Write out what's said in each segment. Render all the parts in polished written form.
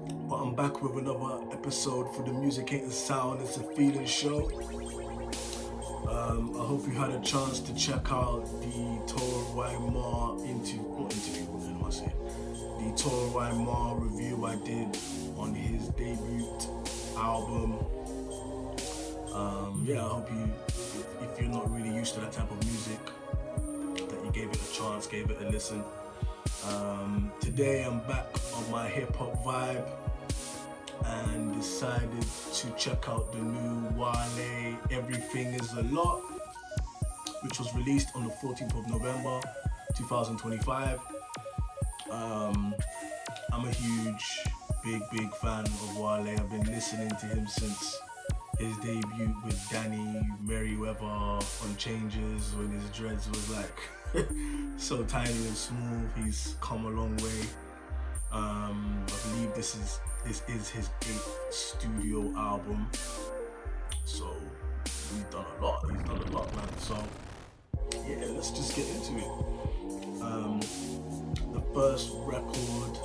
But I'm back with another episode for the Music Ain't a Sound, it's a feeling show. I hope you had a chance to check out the the Toro Waimar review I did on his debut album. I hope you, if you're not really used to that type of music, that you gave it a chance, gave it a listen. Today I'm back on my hip-hop vibe and decided to check out the new Wale Everything Is a Lot, which was released on the 14th of November 2025. I'm a huge, big fan of Wale. I've been listening to him since his debut with Danny Merriweather on Changes, when his dreads was like so tiny and smooth. He's come a long way. I believe this is his 8th studio album, so he's done a lot, man. So yeah, let's just get into it. The first record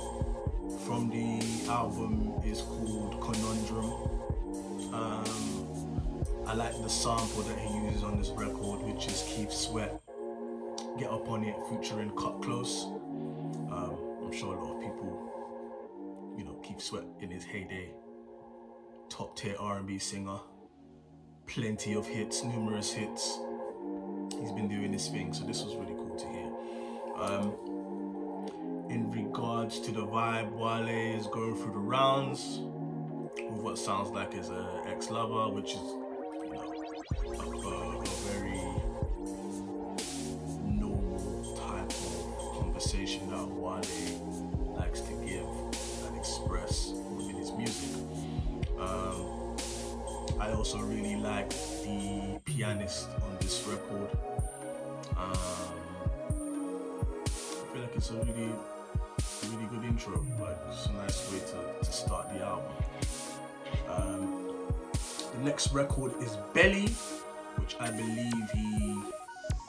from the album is called Conundrum. I like the sample that he uses on this record, which is Keith Sweat, Get Up On It featuring Cut Close. I'm sure a lot of people, Keith Sweat in his heyday, top tier R&B singer, plenty of hits, numerous hits. He's been doing this thing, so this was really cool to hear. In regards to the vibe, Wale is going through the rounds with what sounds like his ex-lover, which is a very normal type of conversation that Wale likes to give and express within his music. I also really like the pianist on this record. I feel like it's a really good intro. Like, it's a nice way to start the album. The next record is Belly, which I believe he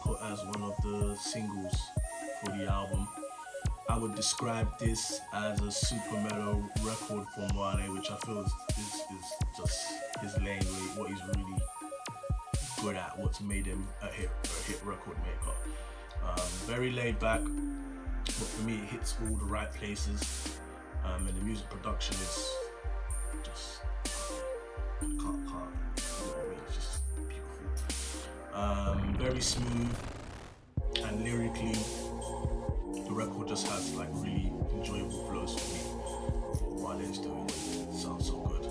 put as one of the singles for the album. I would describe this as a super mellow record from Wale, which I feel is just his lane, what he's really good at, what's made him a hit record maker. Very laid back, but for me it hits all the right places, and the music production is just can't it's just beautiful. Very smooth, and lyrically the record just has like really enjoyable flows for me. What Wale is doing, it sounds so good.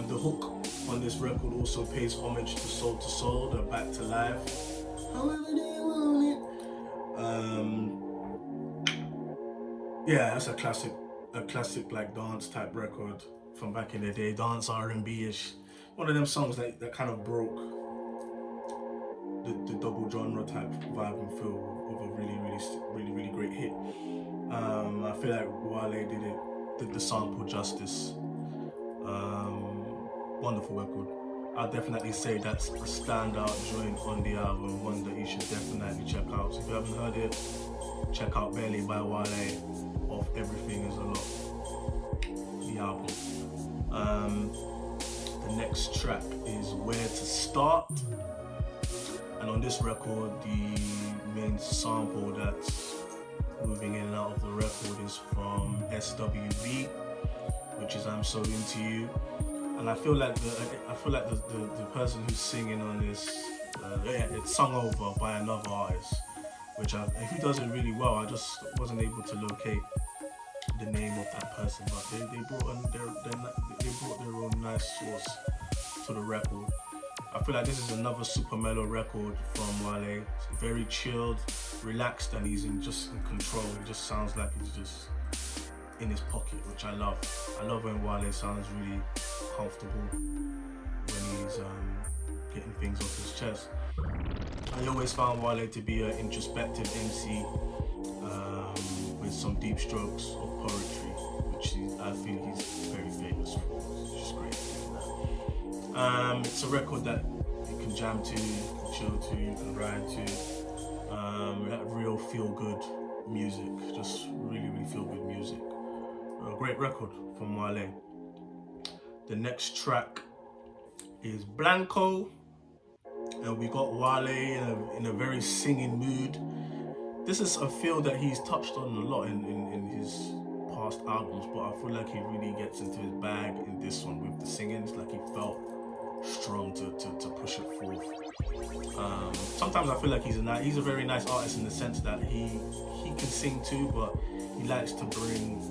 The hook on this record also pays homage to Soul, the Back to Life. However they want it. That's a classic like dance type record from back in the day, dance R&B-ish. One of them songs that kind of broke the double genre type vibe and feel of a really great hit. I feel like Wale did the sample justice. Wonderful record. I'll definitely say that's a standout joint on the album, one that you should definitely check out. So if you haven't heard it, check out Belly by Wale off Everything Is a Lot, the album. The next track is Where to Start, and on this record the main sample that's moving in and out of the record is from SWB, which is I'm So Into You. And I feel like the person who's singing on this, it's sung over by another artist, which he does it really well. I just wasn't able to locate the name of that person, but they brought their own nice source to the record. I feel like this is another super mellow record from Wale. It's very chilled, relaxed, and he's in control. It just sounds like he's just in his pocket, which I love. I love when Wale sounds really comfortable when he's getting things off his chest. I always found Wale to be an introspective MC with some deep strokes of poetry, which I feel he's very famous for. It's just great. It's a record that you can jam to, you can chill to, you can ride to. That real feel good music, just really feel good music. great record from Wale. The next track is Blanco, and we got Wale in a very singing mood. This is a feel that he's touched on a lot in his past albums, but I feel like he really gets into his bag in this one with the singing. It's like he felt strong to push it forth. Sometimes I feel like he's a very nice artist in the sense that he can sing too, but he likes to bring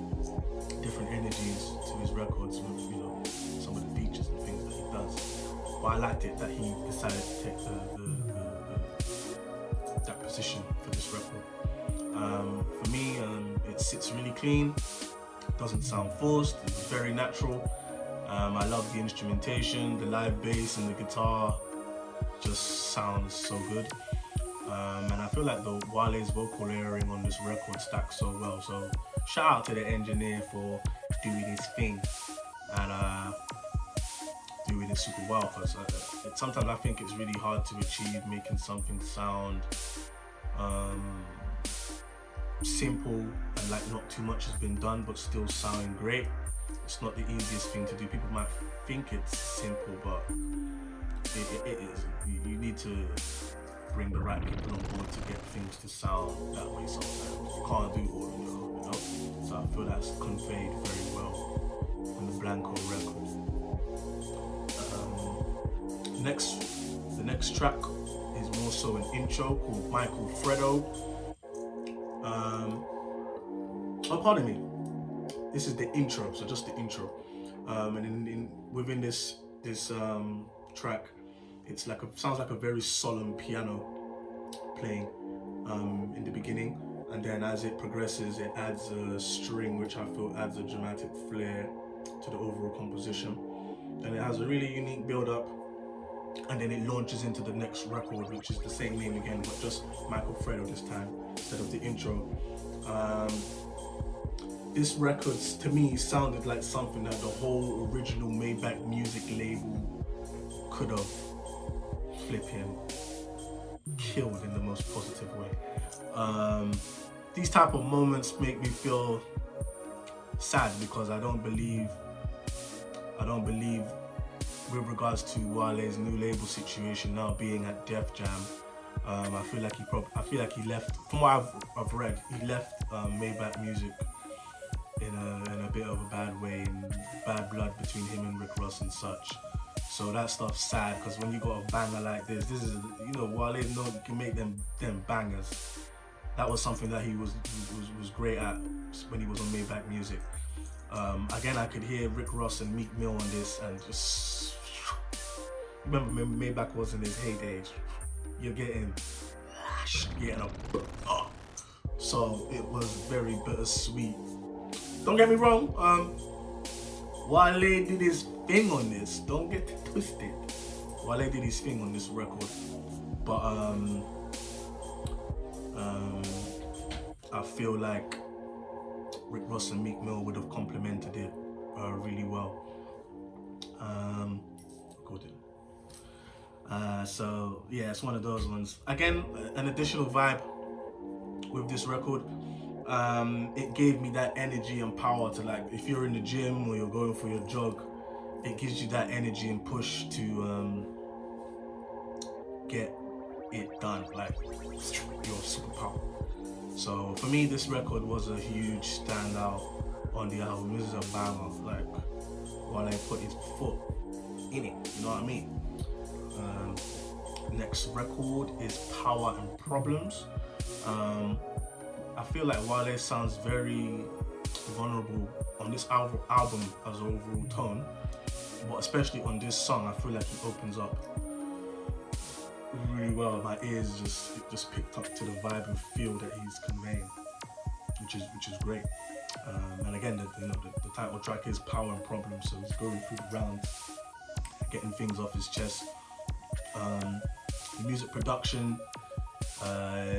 different energies to his records with, you know, some of the features and things that he does. But I liked it that he decided to take that position for this record. For me, it sits really clean, doesn't sound forced, it's very natural. I love the instrumentation, the live bass and the guitar just sounds so good. And I feel like the Wale's vocal layering on this record stacks so well. So shout out to the engineer for doing his thing and doing it super well, because sometimes I think it's really hard to achieve making something sound simple and like not too much has been done but still sounding great. It's not the easiest thing to do. People might think it's simple, but it is. You need to bring the right people on board to get things to sound that way sometimes. You can't do all on your own, you know? So I feel that's conveyed very well on the Blanco record. The next track is more so an intro called Michael Fredo. Oh, pardon me. This is the intro, so just the intro. And within this track, it's like sounds like a very solemn piano playing in the beginning, and then as it progresses, it adds a string which I feel adds a dramatic flair to the overall composition. And it has a really unique build-up, and then it launches into the next record, which is the same name again, but just Michael Fredo this time instead of the intro. This record, to me, sounded like something that the whole original Maybach music label could have flipping killed in the most positive way. These type of moments make me feel sad because I don't believe with regards to Wale's new label situation now being at Def Jam. I feel like he left, from what I've read, he left Maybach music in a bit of a bad way, and bad blood between him and Rick Ross and such. So that stuff's sad, because when you got a banger like this is, you know, Wale can make them bangers. That was something that he was great at when he was on Maybach music. Again, I could hear Rick Ross and Meek Mill on this, and just remember Maybach was in his heyday. You're getting a so it was very bittersweet. Don't get me wrong, Wale did his thing on this. Don't get it twisted. Wale did his thing on this record, but I feel like Rick Ross and Meek Mill would have complemented it really well. So yeah, it's one of those ones. Again, an additional vibe with this record. It gave me that energy and power to, like, if you're in the gym or you're going for your jog, it gives you that energy and push to get it done, like your superpower. So for me, this record was a huge standout on the album. This is a banger, like, Wale put his foot in it, you know what I mean? Next record is Power and Problems. I feel like Wale sounds very vulnerable on this album as an overall tone, but especially on this song, I feel like he opens up really well. My ears just picked up to the vibe and feel that he's conveying, which is great. And again, the title track is Power and Problems, so he's going through the rounds, getting things off his chest. The music production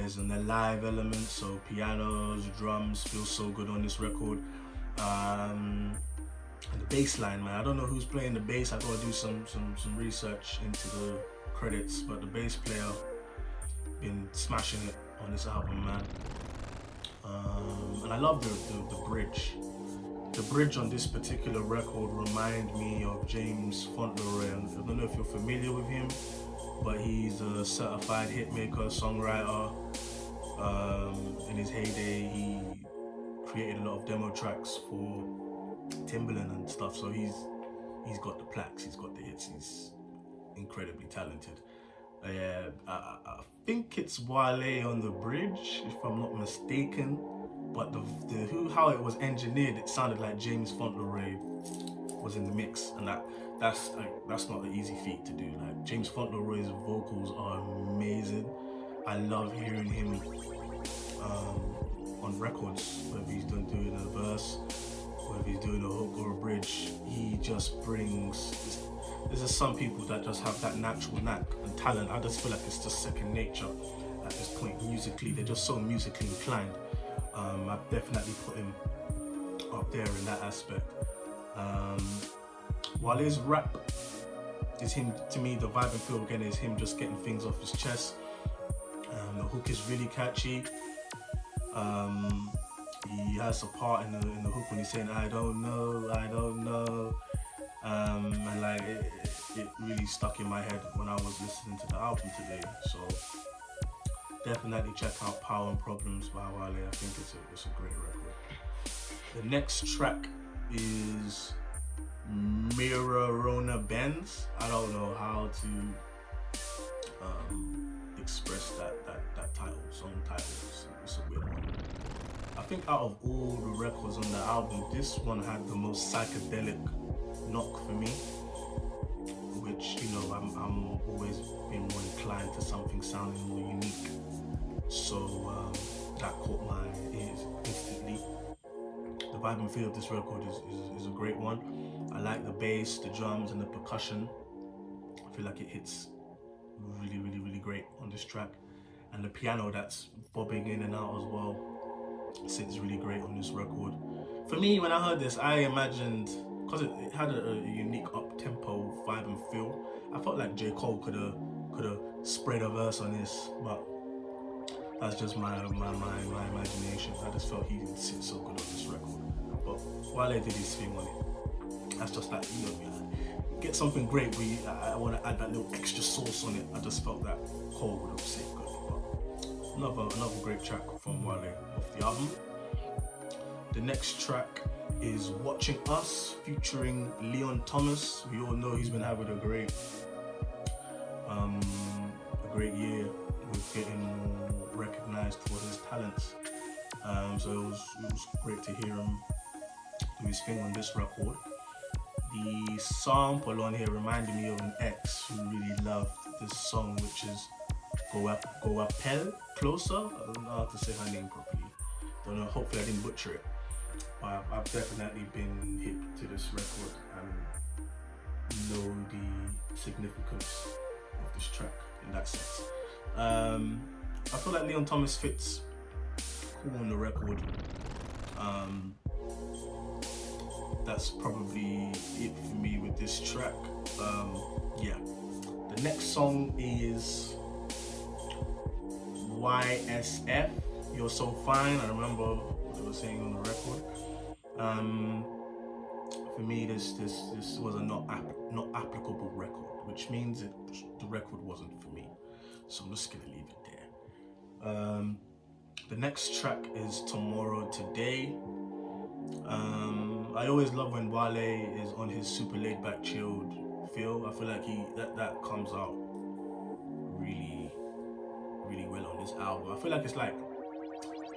is in the live element, so pianos, drums feel so good on this record. And the bass line, man, I don't know who's playing the bass. I gotta do some research into the credits, but the bass player been smashing it on this album, man. And I love the bridge. The bridge on this particular record remind me of James Fauntleroy. I don't know if you're familiar with him, but he's a certified hitmaker, songwriter. In his heyday, he created a lot of demo tracks for Timbaland and stuff. So he's got the plaques, he's got the hits, he's incredibly talented. I think it's Wale on the bridge, if I'm not mistaken. But how it was engineered, it sounded like James Fauntleroy was in the mix, and that's not an easy feat to do. Like, James Fauntleroy's vocals are amazing. I love hearing him on records, whether he's doing a verse, whether he's doing a hook or a bridge. He just brings. There's just some people that just have that natural knack and talent. I just feel like it's just second nature at this point musically. They're just so musically inclined. I've definitely put him up there in that aspect. While his rap is him, to me, the vibe and feel again is him just getting things off his chest. The hook is really catchy. He has a part in the hook when he's saying I don't know, and like it really stuck in my head when I was listening to the album today. So definitely check out Power and Problems by Wale. I think it's a great record. The next track is Mirrorona Benz. I don't know how to express that title, song title. It's a weird one. I think out of all the records on the album, this one had the most psychedelic knock for me, which, you know, I'm always been more inclined to something sounding more unique. So that caught my ears instantly. The vibe and feel of this record is a great one. I like the bass, the drums, and the percussion. I feel like it hits really, really, really great on this track. And the piano that's bobbing in and out as well sits really great on this record. For me, when I heard this, I imagined, because it had a unique up-tempo vibe and feel, I felt like J. Cole could have spread a verse on this, but that's just my imagination. I just felt he didn't sit so good on this record. But Wale did his thing on it. That's just like, you know, get something great where I want to add that little extra sauce on it. I just felt that Cole would have sit good. But another great track from Wale off the album. The next track is Watching Us featuring Leon Thomas. We all know he's been having a great year with getting recognized for his talents. So it was great to hear him do his thing on this record. The sample on here reminded me of an ex who really loved this song, which is Go Appel Closer. I don't know how to say her name properly. Don't know, hopefully I didn't butcher it. But I've definitely been hip to this record and know the significance of this track in that sense. I feel like Leon Thomas fits cool on the record. That's probably it for me with this track. Yeah. The next song is YSF, You're So Fine. I remember what they were saying on the record. For me, this was a not applicable record, which means the record wasn't for me. So I'm just gonna leave it there. The next track is Tomorrow Today. I always love when Wale is on his super laid back, chilled feel. I feel like that comes out really, really well on this album. I feel like it's like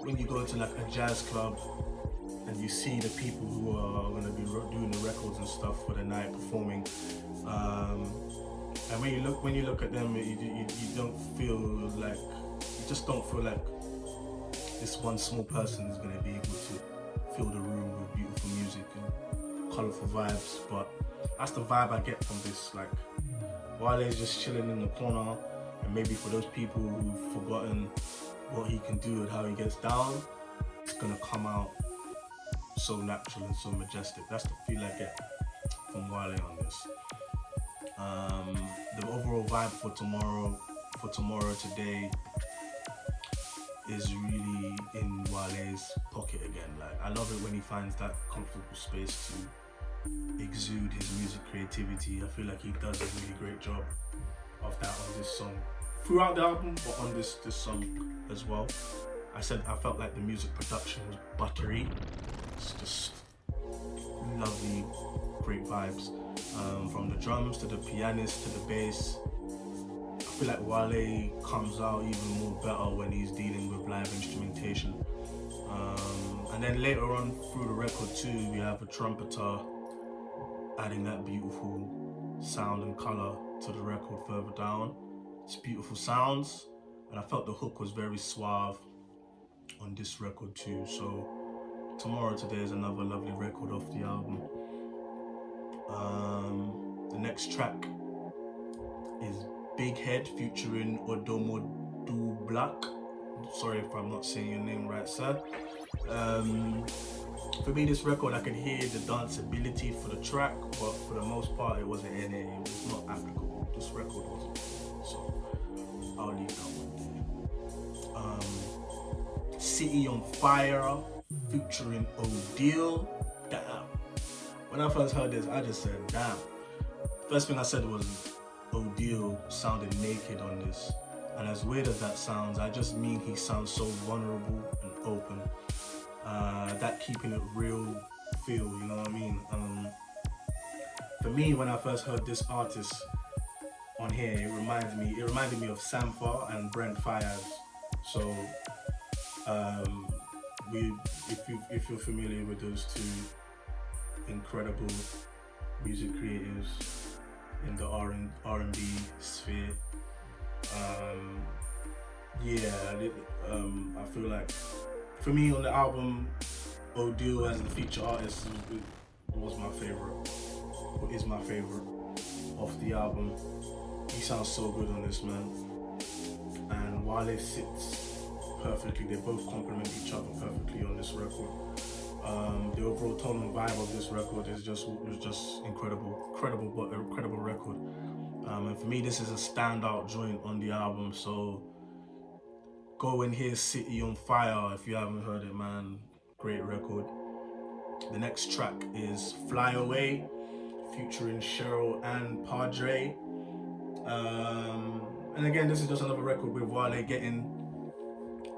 when you go to like a jazz club and you see the people who are going to be doing the records and stuff for the night performing, and when you look at them, you don't feel like, you just don't feel like this one small person is going to be able to fill the room with beautiful music and colourful vibes. But that's the vibe I get from this. Like, Wale is just chilling in the corner, and maybe for those people who've forgotten what he can do and how he gets down, it's gonna come out so natural and so majestic. That's the feel I get from Wale on this. The overall vibe for tomorrow today is really in Wale's pocket again. Like, I love it when he finds that comfortable space to exude his music creativity. I feel like he does a really great job of that on this song, throughout the album, but on this song as well. I said I felt like the music production was buttery. It's just lovely, great vibes. From the drums to the pianist to the bass. I feel like Wale comes out even more better when he's dealing with live instrumentation. And then later on through the record too, we have a trumpeter adding that beautiful sound and color to the record further down. It's beautiful sounds, and I felt the hook was very suave on this record too. So Tomorrow Today is another lovely record off the album. The next track is Big Head featuring Odomodu Black. Sorry if I'm not saying your name right, sir. For me, this record, I could hear the danceability for the track, but for the most part, it wasn't in it. It was not applicable. This record wasn't. So I'll leave that one there. City on Fire featuring Odile. Damn. When I first heard this, I just said, damn. First thing I said was Odile sounded naked on this. And as weird as that sounds, I just mean he sounds so vulnerable and open. That keeping it real feel, you know what I mean? For me, when I first heard this artist on here, it reminded me of Sampha and Brent Fayez. So, if you're familiar with those two incredible music creatives in the R&B sphere, I feel like for me on the album, Odile as the feature artist was my favorite, or is my favorite of the album. He sounds so good on this, man, and Wale sits perfectly. They both complement each other perfectly on this record. The overall tone and vibe of this record was just incredible record. And for me, this is a standout joint on the album. So go and hear City on Fire if you haven't heard it, man. Great record. The next track is Fly Away featuring Cheryl and Padre. And again, this is just another record with Wale getting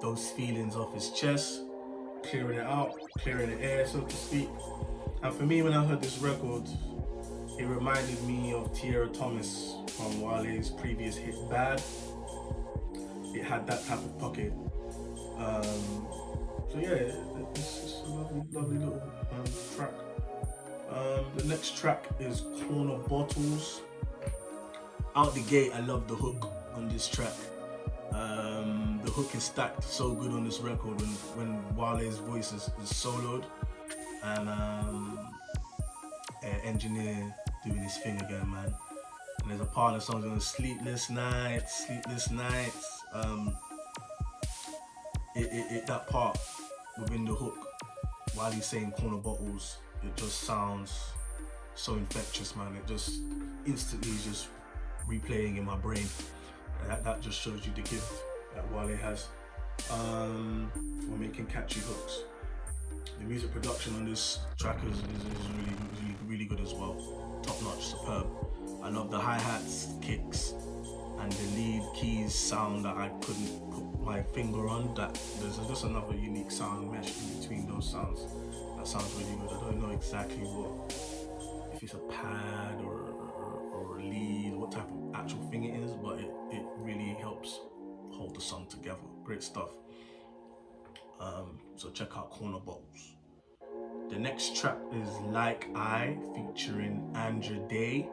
those feelings off his chest, clearing it out, clearing the air, so to speak. And for me, when I heard this record, it reminded me of Tierra Thomas from Wale's previous hit Bad. It had that type of pocket. So yeah, it's a lovely little track. The next track is Corner Bottles. Out the gate, I love the hook on this track. The hook is stacked so good on this record when Wale's voice is soloed, and engineer doing his thing again, man. And there's a part of the song on Sleepless Nights. That part within the hook, while he's saying corner bottles, it just sounds so infectious, man. It just instantly is just replaying in my brain. That just shows you the gift that Wale has for making catchy hooks. The music production on this track is really good as well. Top notch, superb. I love the hi-hats, kicks, and the lead keys sound that I couldn't put my finger on. That there's just another unique sound mesh in between those sounds. That sounds really good. I don't know exactly if it's a pad or a lead, what type of actual thing it is, but it really helps hold the song together. Great stuff. So check out Corner Bottles. The next track is Like I featuring Andra Day.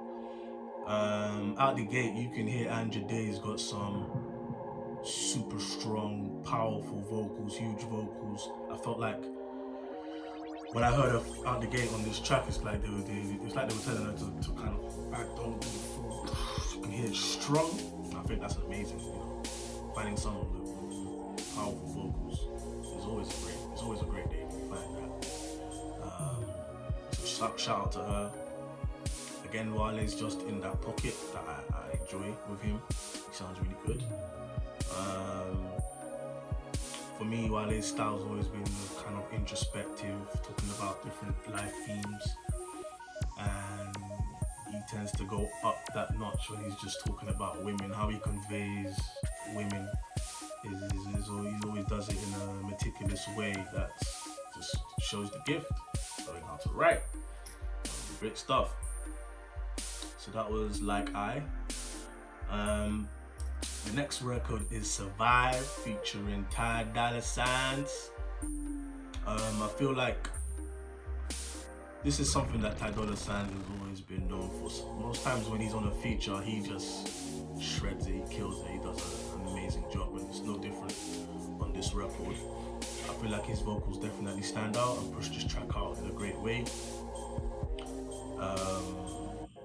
Out the gate, you can hear Andra Day's got some super strong, powerful vocals, huge vocals. I felt like when I heard her out the gate on this track, it's like they were telling her to kind of back down. You can hear it strong. I think that's amazing. You know, finding someone with powerful vocals is always a great day when you find that. So shout out to her. Again, Wale's just in that pocket that I enjoy with him. He sounds really good. for me, Wale's style's always been kind of introspective, talking about different life themes, and he tends to go up that notch when he's just talking about women. How he conveys women he always does it in a meticulous way that just shows the gift, knowing how to write. Great stuff. So that was Like I. The next record is Survive featuring Ty Dolla $igns. I feel like this is something that Ty Dolla $igns has always been known for. Most times when he's on a feature, he just shreds it, he kills it, he does an amazing job, and it's no different on this record. I feel like his vocals definitely stand out and push this track out in a great way.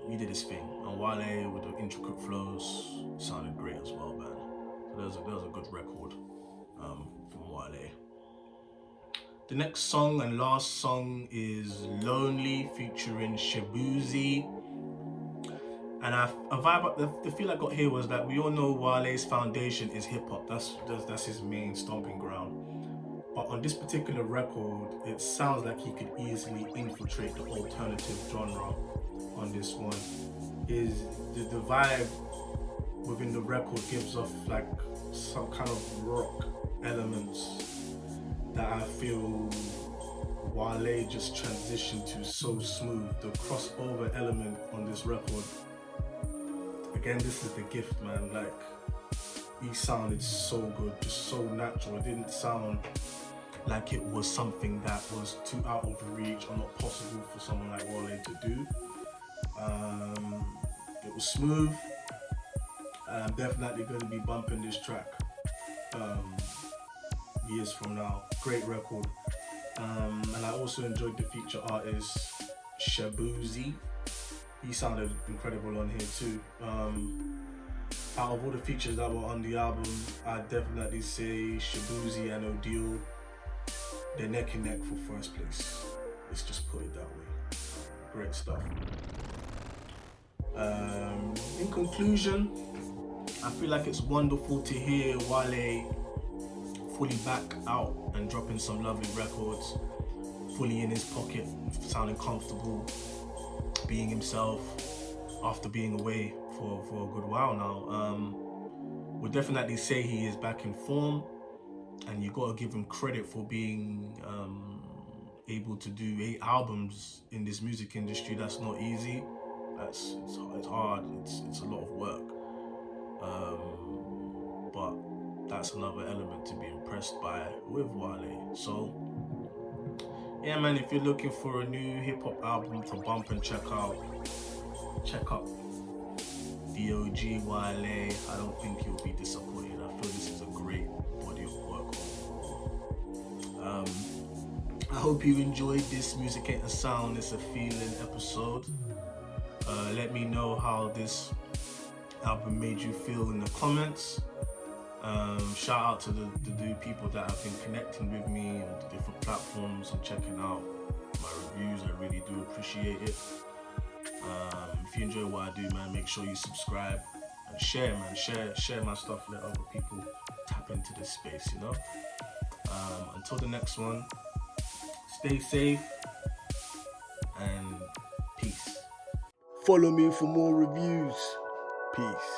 He did his thing, and Wale with the intricate flows sounded great as well, man. So that was a good record from Wale. The next song and last song is Lonely featuring Shabuzi. And a vibe, the feel I got here was that we all know Wale's foundation is hip-hop. That's his main stomping ground. But on this particular record, it sounds like he could easily infiltrate the alternative genre on this one. The vibe within the record gives off like some kind of rock elements that I feel Wale just transitioned to so smooth. The crossover element on this record, again, this is the gift, man. Like, he sounded so good, just so natural. It didn't sound like it was something that was too out of reach or not possible for someone like Wale to do. It was smooth, and I'm definitely going to be bumping this track years from now. Great record. And I also enjoyed the feature artist Shabuzi. He sounded incredible on here too. Out of all the features that were on the album, I'd definitely say Shabuzi and Odile, they're neck and neck for first place. Let's just put it that way. Great stuff. In conclusion, I feel like it's wonderful to hear Wale fully back out and dropping some lovely records, fully in his pocket, sounding comfortable, being himself after being away for a good while now. Would definitely say he is back in form, and you gotta give him credit for being able to do 8 albums in this music industry. That's not easy. It's hard. It's a lot of work. But that's another element to be impressed by with Wale. So yeah, man, if you're looking for a new hip-hop album to bump and check out the OG Wale. I don't think you'll be disappointed. I feel this is a great body of work overall. I hope you enjoyed this Music Ain't a Sound, It's a Feeling episode. Let me know how this album made you feel in the comments. Shout out to the new people that have been connecting with me on the different platforms and checking out my reviews. I really do appreciate it. If you enjoy what I do, man, make sure you subscribe and share, man. Share my stuff, let other people tap into this space, you know? Until the next one, stay safe and peace. Follow me for more reviews. Peace.